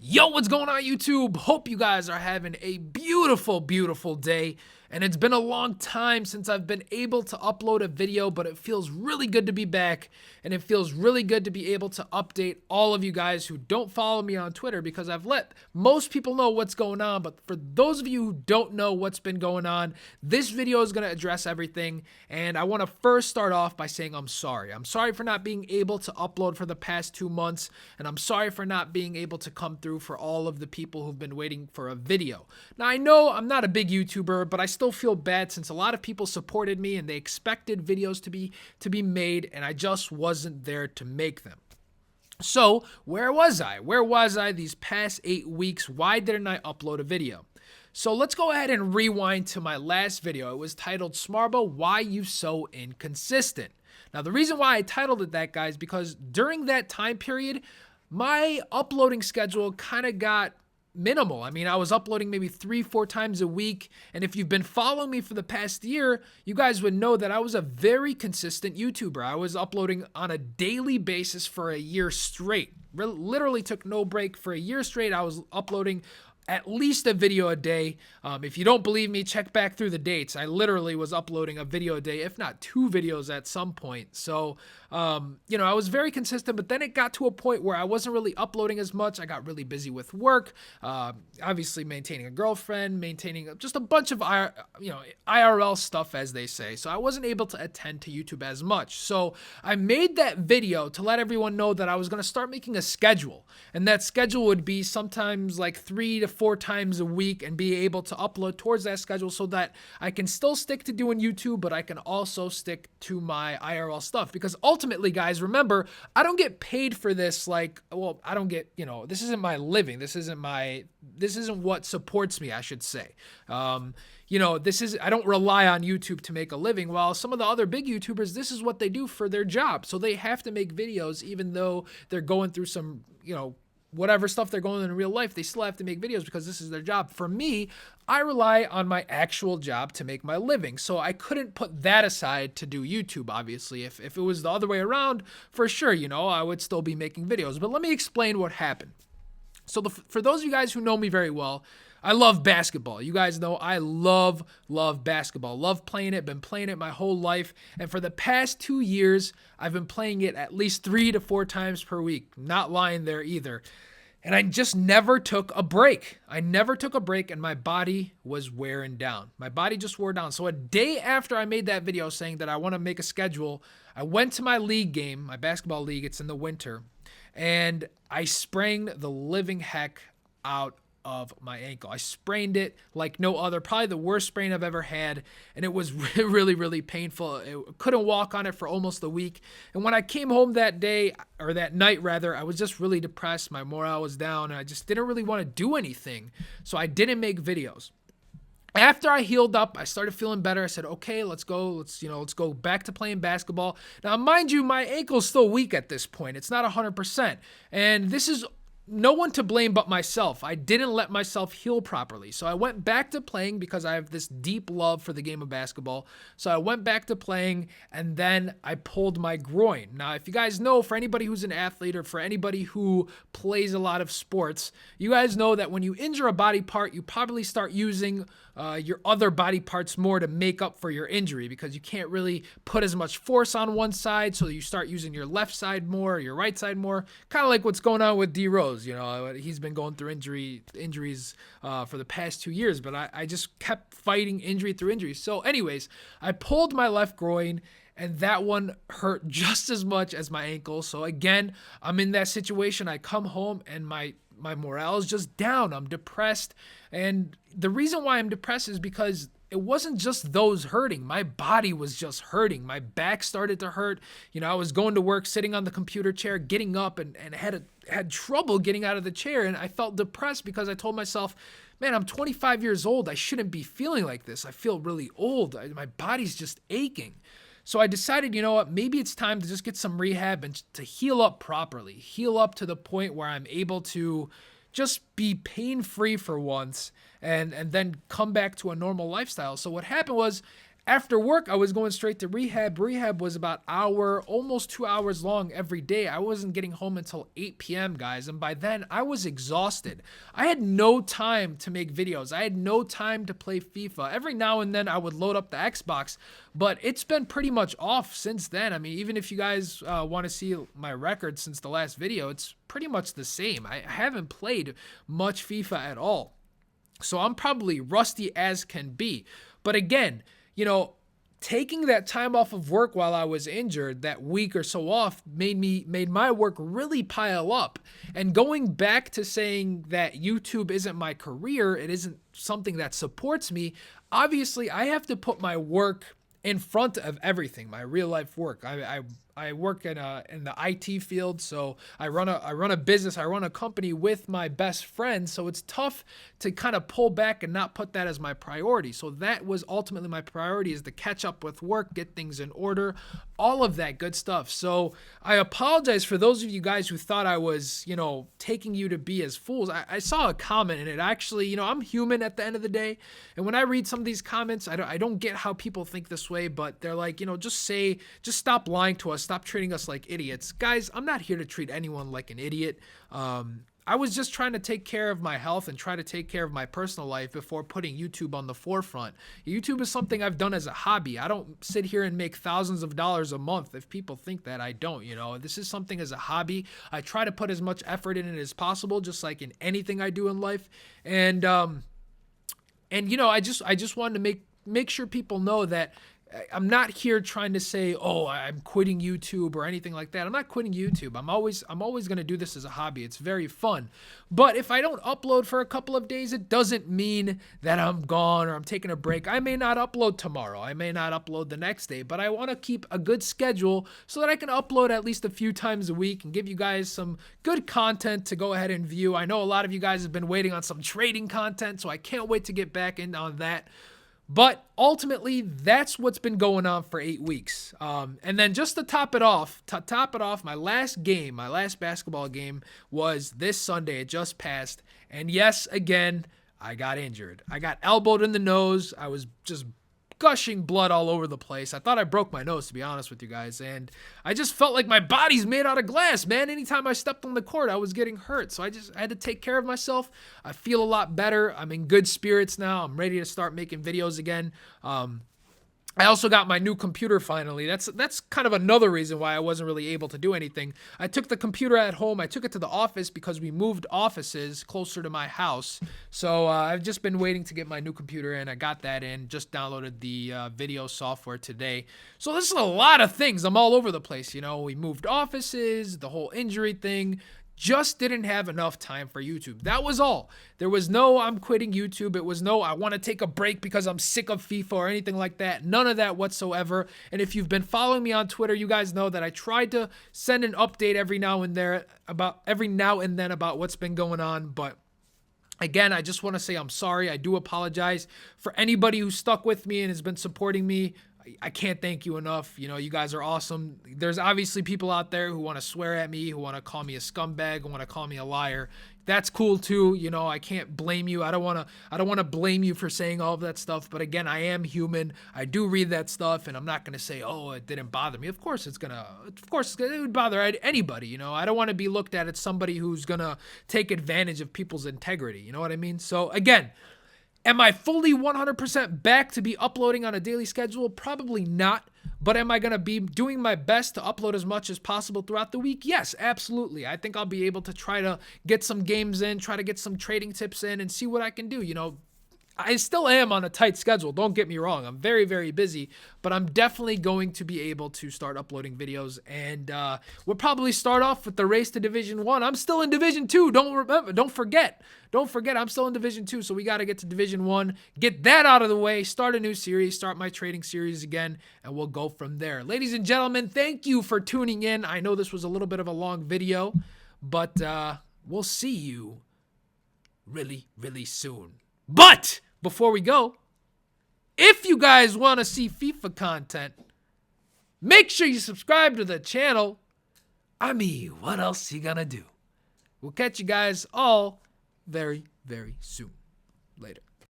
Yo, what's going on, YouTube? Hope you guys are having a beautiful, beautiful day. And it's been a long time since I've been able to upload a video, but it feels really good to be back. And it feels really good to be able to update all of you guys who don't follow me on Twitter, because I've let most people know what's going on. But for those of you who don't know what's been going on, this video is going to address everything. And I want to first start off by saying I'm sorry. I'm sorry for not being able to upload for the past 2 months. And I'm sorry for not being able to come through for all of the people who've been waiting for a video. Now, I know I'm not a big YouTuber, but I still feel bad since a lot of people supported me and they expected videos to be made, and I just wasn't there to make them. So where was I? Where was I these past 8 weeks? Why didn't I upload a video? So let's go ahead and rewind to my last video. It was titled Smarbo, Why You So Inconsistent. Now, the reason why I titled it that, guys, because during that time period, my uploading schedule kind of got minimal. I mean, I was uploading maybe 3-4 times a week. And if you've been following me for the past year, you guys would know that I was a very consistent YouTuber. I was uploading on a daily basis for a year straight. Literally took no break for a year straight. I was uploading at least a video a day. If you don't believe me, check back through the dates. I literally was uploading a video a day, if not 2 videos at some point. So, I was very consistent, but then it got to a point where I wasn't really uploading as much. I got really busy with work, obviously maintaining a girlfriend, maintaining just a bunch of, IRL stuff, as they say. So I wasn't able to attend to YouTube as much. So I made that video to let everyone know that I was going to start making a schedule. And that schedule would be sometimes like 3 to 4 times a week, and be able to upload towards that schedule so that I can still stick to doing YouTube, but I can also stick to my IRL stuff. Because ultimately, guys, remember, I don't get paid for this. I don't get, this isn't my living. This isn't what supports me, I should say. I don't rely on YouTube to make a living, while some of the other big YouTubers, this is what they do for their job. So they have to make videos, even though they're going through some, whatever stuff they're going in real life, they still have to make videos because this is their job. For me, I rely on my actual job to make my living. So I couldn't put that aside to do YouTube, obviously. If it was the other way around, for sure, I would still be making videos. But let me explain what happened. So for those of you guys who know me very well, I love basketball. You guys know I love basketball. Love playing it. Been playing it my whole life. And for the past 2 years, I've been playing it at least 3 to 4 times per week. Not lying there either. And I just never took a break. And my body was wearing down. My body just wore down. So a day after I made that video saying that I want to make a schedule, I went to my league game, my basketball league. It's in the winter. And I sprained the living heck out of my ankle. I sprained it like no other, probably the worst sprain I've ever had, and it was really, really painful. I couldn't walk on it for almost a week, and when I came home that night, I was just really depressed. My morale was down, and I just didn't really want to do anything, so I didn't make videos. After I healed up, I started feeling better. I said, okay, let's go back to playing basketball. Now, mind you, my ankle's still weak at this point. It's not 100%, and this is no one to blame but myself. I didn't let myself heal properly. So I went back to playing because I have this deep love for the game of basketball. So I went back to playing, and then I pulled my groin. Now, if you guys know, for anybody who's an athlete or for anybody who plays a lot of sports, you guys know that when you injure a body part, you probably start using your other body parts more to make up for your injury, because you can't really put as much force on one side, so you start using your left side more, or your right side more, kind of like what's going on with D Rose. He's been going through injuries for the past 2 years, but I just kept fighting injury through injury. So anyways, I pulled my left groin, and that one hurt just as much as my ankle. So again, I'm in that situation. I come home and my morale is just down. I'm depressed. And the reason why I'm depressed is because it wasn't just those hurting. My body was just hurting. My back started to hurt. I was going to work, sitting on the computer chair, getting up, and had trouble getting out of the chair. And I felt depressed because I told myself, man, I'm 25 years old. I shouldn't be feeling like this. I feel really old. My body's just aching. So I decided, you know what, maybe it's time to just get some rehab and to heal up properly. Heal up to the point where I'm able to just be pain-free for once, and then come back to a normal lifestyle. So what happened was, After work, I was going straight to rehab. Rehab was about hour, almost 2 hours long every day. I wasn't getting home until 8 p.m., guys. And by then, I was exhausted. I had no time to make videos. I had no time to play FIFA. Every now and then, I would load up the Xbox, but it's been pretty much off since then. I mean, even if you guys want to see my record since the last video, it's pretty much the same. I haven't played much FIFA at all. So I'm probably rusty as can be. But again, taking that time off of work while I was injured, that week or so off, made my work really pile up. And going back to saying that YouTube isn't my career, it isn't something that supports me, obviously I have to put my work in front of everything, my real life work. I work in the IT field, so I run a business, I run a company with my best friend, so it's tough to kind of pull back and not put that as my priority. So that was ultimately my priority, is to catch up with work, get things in order, all of that good stuff. So I apologize for those of you guys who thought I was, taking you to be as fools. I saw a comment, and it actually, I'm human at the end of the day, and when I read some of these comments, I don't get how people think this way, but they're like, just stop lying to us. Stop treating us like idiots. Guys, I'm not here to treat anyone like an idiot. I was just trying to take care of my health and try to take care of my personal life before putting YouTube on the forefront. YouTube is something I've done as a hobby. I don't sit here and make thousands of dollars a month. If people think that, I don't. This is something as a hobby. I try to put as much effort in it as possible, just like in anything I do in life. And I just wanted to make sure people know that I'm not here trying to say, oh, I'm quitting YouTube or anything like that. I'm not quitting YouTube. I'm always going to do this as a hobby. It's very fun. But if I don't upload for a couple of days, it doesn't mean that I'm gone or I'm taking a break. I may not upload tomorrow. I may not upload the next day, but I want to keep a good schedule so that I can upload at least a few times a week and give you guys some good content to go ahead and view. I know a lot of you guys have been waiting on some trading content, so I can't wait to get back in on that. But ultimately, that's what's been going on for 8 weeks. And then just to top it off, my last basketball game was this Sunday. It just passed. And yes, again, I got injured. I got elbowed in the nose. I was just gushing blood all over the place. I thought I broke my nose, to be honest with you guys. And I just felt like my body's made out of glass, man. Anytime I stepped on the court, I was getting hurt. So I had to take care of myself. I feel a lot better. I'm in good spirits now. I'm ready to start making videos again. I also got my new computer finally. That's kind of another reason why I wasn't really able to do anything. I took the computer at home. I took it to the office because we moved offices closer to my house. So I've just been waiting to get my new computer in. I got that in. Just downloaded the video software today. So this is a lot of things. I'm all over the place. We moved offices, the whole injury thing. Just didn't have enough time for YouTube. That was all. There was no I'm quitting YouTube. It was no I want to take a break because I'm sick of FIFA or anything like that. None of that whatsoever. And if you've been following me on Twitter, you guys know that I tried to send an update every now and then about what's been going on. But again, I just want to say I'm sorry. I do apologize for anybody who stuck with me and has been supporting me. I can't thank you enough. You guys are awesome. There's obviously people out there who want to swear at me, who want to call me a scumbag, who want to call me a liar. That's cool too. I can't blame you. I don't want to blame you for saying all of that stuff. But again, I am human. I do read that stuff, and I'm not going to say, oh, it didn't bother me. Of course it would bother anybody. I don't want to be looked at as somebody who's going to take advantage of people's integrity. You know what I mean? So again, am I fully 100% back to be uploading on a daily schedule? Probably not. But am I going to be doing my best to upload as much as possible throughout the week? Yes, absolutely. I think I'll be able to try to get some games in, try to get some trading tips in, and see what I can do. I still am on a tight schedule. Don't get me wrong. I'm very, very busy, but I'm definitely going to be able to start uploading videos. And we'll probably start off with the race to Division 1. I'm still in Division 2. Don't forget. I'm still in Division 2. So we got to get to Division 1, get that out of the way, start a new series, start my trading series again, and we'll go from there. Ladies and gentlemen, thank you for tuning in. I know this was a little bit of a long video, but we'll see you really, really soon. But before we go, if you guys want to see FIFA content, make sure you subscribe to the channel. I mean, what else you gonna do? We'll catch you guys all very, very soon. Later.